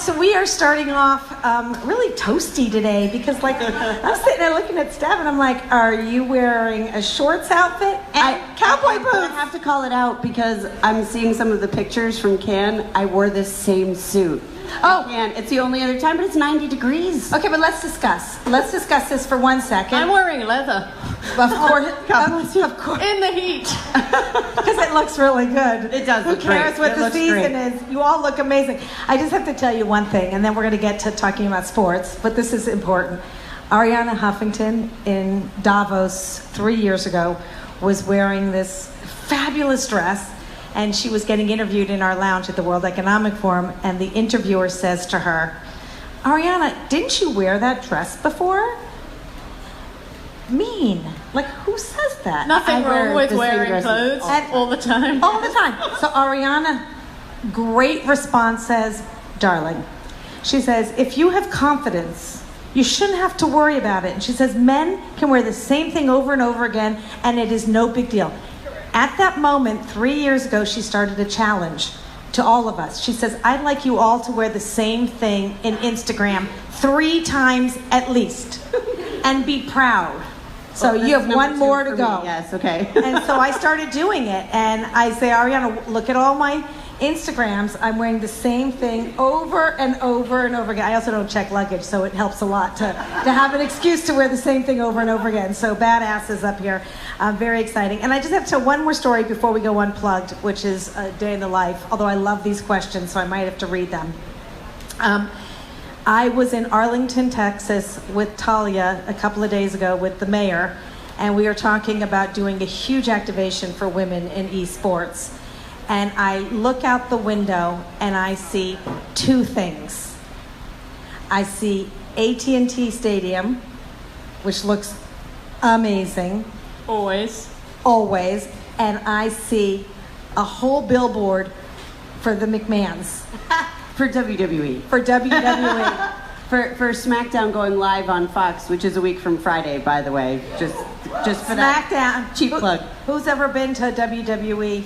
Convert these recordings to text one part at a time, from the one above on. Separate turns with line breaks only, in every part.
So we are starting off really toasty today because, like, I'm sitting there looking at Steph and I'm like, are you wearing a shorts outfit and cowboy boots?
I have to call it out because I'm seeing some of the pictures from Cannes. I wore this same suit.
Oh,
Cannes. It's the only other time, but it's 90 degrees.
Okay, but let's discuss. Let's discuss this for 1 second.
I'm wearing leather.
Of course, of course.
In the heat.
Because it looks really good.
It does.
Who
look
cares
great.
what the season is? You all look amazing. I just have to tell you one thing, and then we're going to get to talking about sports, but this is important. Ariana Huffington in Davos 3 years ago was wearing this fabulous dress, and she was getting interviewed in our lounge at the World Economic Forum, and the interviewer says to her, Ariana, didn't you wear that dress before? Mean. Like, who says that?
Nothing wrong with wearing clothes all the time.
All the time. So Ariana, great response, says, darling, she says, if you have confidence, you shouldn't have to worry about it. And she says, men can wear the same thing over and over again, and it is no big deal. At that moment, 3 years ago, she started a challenge to all of us. She says, I'd like you all to wear the same thing in Instagram 3 times at least, and be proud. So you have one more to go.
Yes, okay.
And so I started doing it, and I say, Ariana, look at all my Instagrams. I'm wearing the same thing over and over and over again. I also don't check luggage, so it helps a lot to have an excuse to wear the same thing over and over again. So badasses up here. Very exciting. And I just have to tell one more story before we go unplugged, which is a day in the life, although I love these questions, so I might have to read them. I was in Arlington, Texas with Talia a couple of days ago with the mayor, and we were talking about doing a huge activation for women in esports. And I look out the window and I see 2 things. I see AT&T Stadium, which looks amazing.
Always.
Always. And I see a whole billboard for the McMahon's.
For WWE.
For WWE.
For SmackDown going live on Fox, which is a week from Friday, by the way. Just for
SmackDown.
that cheap plug.
Who's ever been to WWE,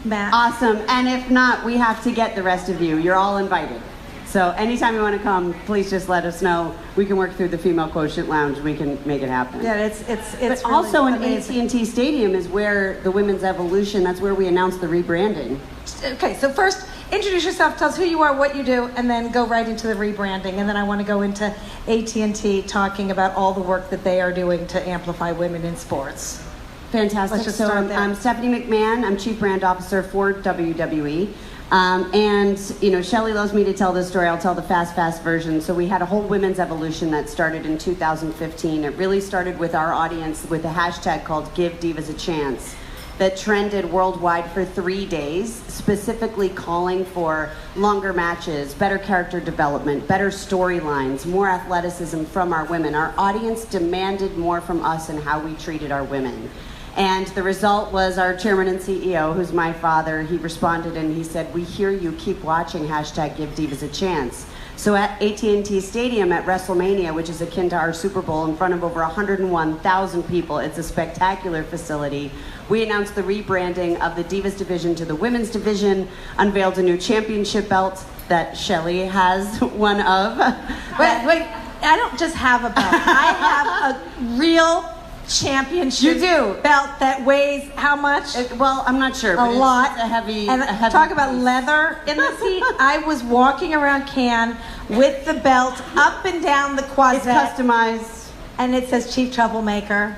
Matt?
Awesome. And if not, we have to get the rest of you. You're all invited. So anytime you want to come, please just let us know. We can work through the Female Quotient Lounge. We can make it happen.
Yeah, it's
But
really
also in
amazing.
AT&T Stadium is where the Women's Evolution, that's where we announced the rebranding.
Okay, so first, introduce yourself, tell us who you are, what you do, and then go right into the rebranding. And then I want to go into AT&T talking about all the work that they are doing to amplify women in sports.
Fantastic.
Let's just
So
start there.
I'm Stephanie McMahon. I'm Chief Brand Officer for WWE. And, you know, Shelley loves me to tell this story. I'll tell the fast version. So we had a whole women's evolution that started in 2015. It really started with our audience with a hashtag called Give Divas a Chance that trended worldwide for 3 days, specifically calling for longer matches, better character development, better storylines, more athleticism from our women. Our audience demanded more from us and how we treated our women. And the result was our chairman and CEO, who's my father, he responded and he said, we hear you, keep watching, hashtag Give Divas a Chance. So at AT&T Stadium at WrestleMania, which is akin to our Super Bowl, in front of over 101,000 people, it's a spectacular facility, we announced the rebranding of the Divas division to the Women's division, unveiled a new championship belt that Shelley has one of.
Wait, I don't just have a belt. I have a real championship belt that weighs how much?
Well, I'm not sure.
A
But
lot.
It's a heavy.
And
a heavy
talk about
piece.
leather in the seat. I was walking around Cannes with the belt up and down the
It's
Croisette,
customized.
and it says Chief Troublemaker.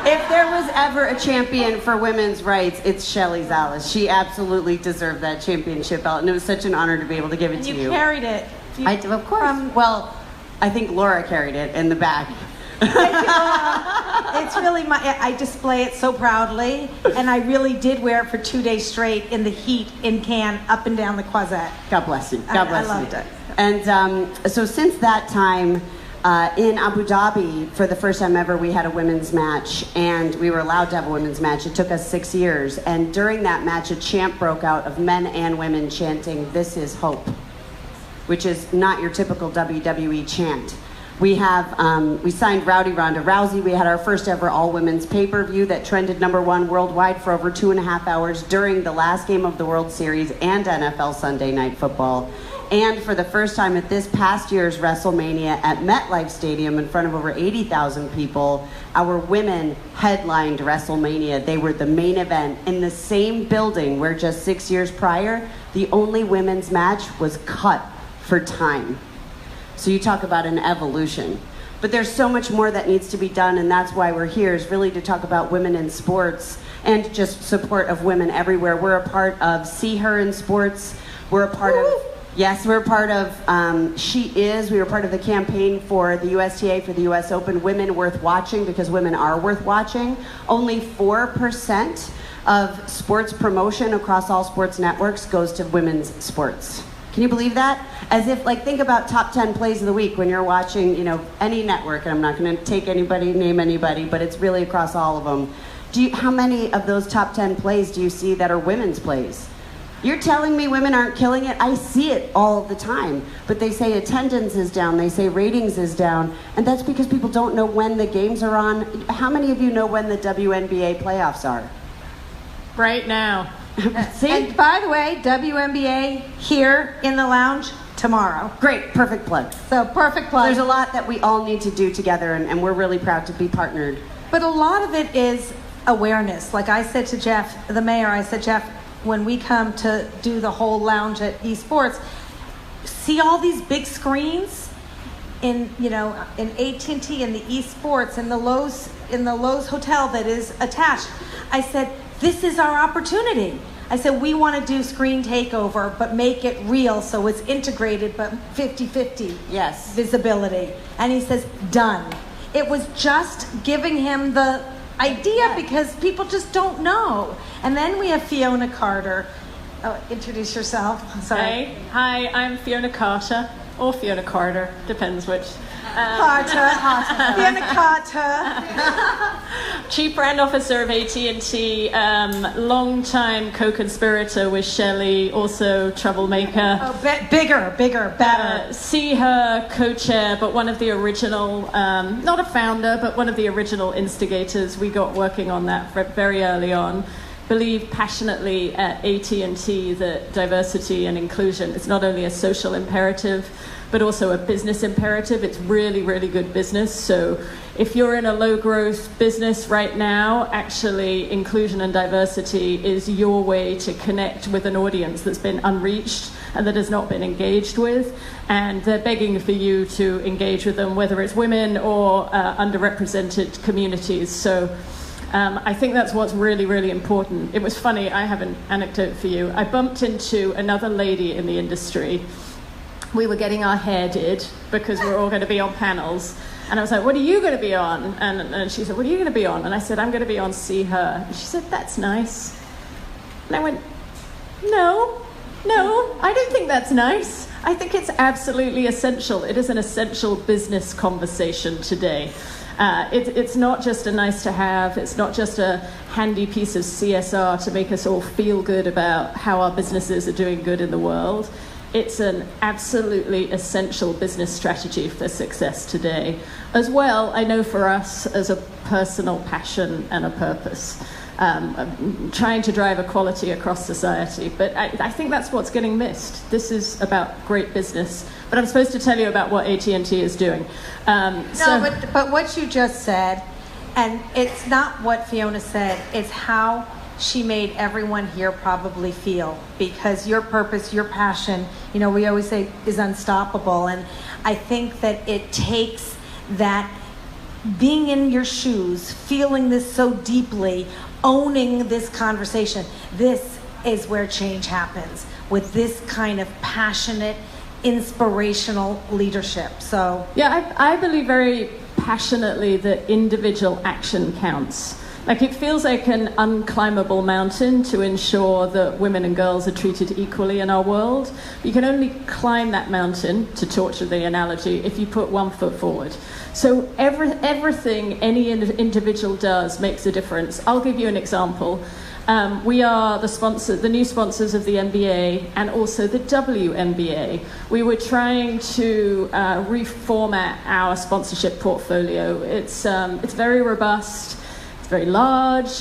If there was ever a champion for women's rights, it's Shelley Zales. She absolutely deserved that championship belt, and it was such an honor to be able to give it
And
to
you
you.
carried it.
I do, of course. Well, I think Laura carried it in the back.
It's really I display it so proudly, and I really did wear it for 2 days straight in the heat in Cannes, up and down the Croisette.
God bless you. God bless you.
I loved it.
And so since that time, in Abu Dhabi, for the first time ever, we had a women's match, and we were allowed to have a women's match. It took us 6 years, and during that match, a chant broke out of men and women chanting, "This is hope," which is not your typical WWE chant. We signed Rowdy Ronda Rousey. We had our first ever all-women's pay-per-view that trended #1 worldwide for over 2.5 hours during the last game of the World Series and NFL Sunday Night Football. And for the first time at this past year's WrestleMania at MetLife Stadium in front of over 80,000 people, our women headlined WrestleMania. They were the main event in the same building where just 6 years prior, the only women's match was cut for time. So you talk about an evolution. But there's so much more that needs to be done, and that's why we're here, is really to talk about women in sports and just support of women everywhere. We're a part of See Her in Sports. We're a part of, yes, we're a part of She Is. We were part of the campaign for the USTA for the US Open, Women Worth Watching, because women are worth watching. Only 4% of sports promotion across all sports networks goes to women's sports. Can you believe that? As if, like, think about top 10 plays of the week when you're watching, you know, any network, and I'm not going to take anybody, name anybody, but it's really across all of them. How many of those top 10 plays do you see that are women's plays? You're telling me women aren't killing it? I see it all the time. But they say attendance is down, they say ratings is down, and that's because people don't know when the games are on. How many of you know when the WNBA playoffs are?
Right now.
See?
And by the way, WNBA here in the lounge tomorrow.
Great, perfect plug.
So perfect plug.
There's a lot that we all need to do together, and we're really proud to be partnered.
But a lot of it is awareness. Like I said to Jeff, the mayor, I said, Jeff, when we come to do the whole lounge at eSports, see all these big screens in, you know, in AT&T and the eSports and the Lowe's hotel that is attached. I said, this is our opportunity. I said, we want to do screen takeover, but make it real so it's integrated, but 50-50
yes,
visibility. And he says, done. It was just giving him the idea because people just don't know. And then we have Fiona Carter. Oh, introduce yourself. Sorry.
Hey. Hi, I'm Fiona Carter, or Fiona Carter, depends which.
Carter. Fiona Carter.
Chief Brand Officer of AT&T, long-time co-conspirator with Shelley, also troublemaker.
Oh, bigger, better.
See Her, co-chair, but one of the original, not a founder, but one of the original instigators. We got working on that very early on. Believe passionately at AT&T that diversity and inclusion is not only a social imperative, but also a business imperative. It's really, really good business. So if you're in a low growth business right now, actually inclusion and diversity is your way to connect with an audience that's been unreached and that has not been engaged with. And they're begging for you to engage with them, whether it's women or underrepresented communities. So I think that's what's really, really important. It was funny, I have an anecdote for you. I bumped into another lady in the industry. We were getting our hair did because we're all going to be on panels. And I was like, what are you going to be on? And she said, what are you going to be on? And I said, I'm going to be on See Her. And she said, that's nice. And I went, no, I don't think that's nice. I think it's absolutely essential. It is an essential business conversation today. It's not just a nice to have. It's not just a handy piece of CSR to make us all feel good about how our businesses are doing good in the world. It's an absolutely essential business strategy for success today. As well, I know for us as a personal passion and a purpose, trying to drive equality across society. But I think that's what's getting missed. This is about great business. But I'm supposed to tell you about what AT&T is doing.
But what you just said, and it's not what Fiona said, it's how she made everyone here probably feel, because your purpose, your passion, you know, we always say is unstoppable. And I think that it takes that being in your shoes, feeling this so deeply, owning this conversation. This is where change happens, with this kind of passionate, inspirational leadership. So
yeah, I believe very passionately that individual action counts. Like, it feels like an unclimbable mountain to ensure that women and girls are treated equally in our world. You can only climb that mountain, to torture the analogy, if you put 1 foot forward. So everything any individual does makes a difference. I'll give you an example. We are the new sponsors of the NBA and also the WNBA. We were trying to reformat our sponsorship portfolio. It's very robust. Very large.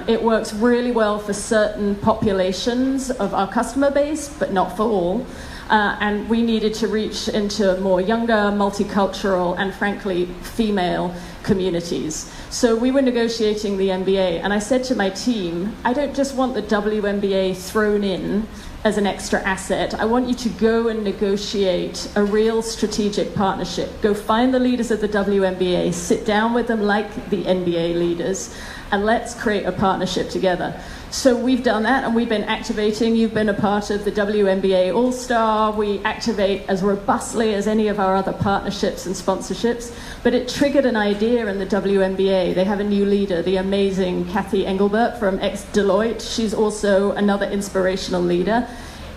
It works really well for certain populations of our customer base, but not for all. and we needed to reach into more younger, multicultural, and frankly, female communities. So we were negotiating the MBA, and I said to my team, I don't just want the WNBA thrown in as an extra asset. I want you to go and negotiate a real strategic partnership. Go find the leaders of the WNBA, sit down with them like the NBA leaders, and let's create a partnership together. So we've done that, and we've been activating. You've been a part of the WNBA All-Star. We activate as robustly as any of our other partnerships and sponsorships. But it triggered an idea in the WNBA. They have a new leader, the amazing Kathy Engelbert from ex-Deloitte. She's also another inspirational leader.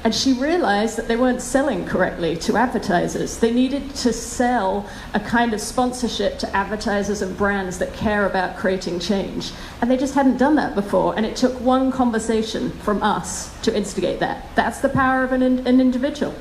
And she realized that they weren't selling correctly to advertisers. They needed to sell a kind of sponsorship to advertisers and brands that care about creating change. And they just hadn't done that before. And it took one conversation from us to instigate that. That's the power of an individual.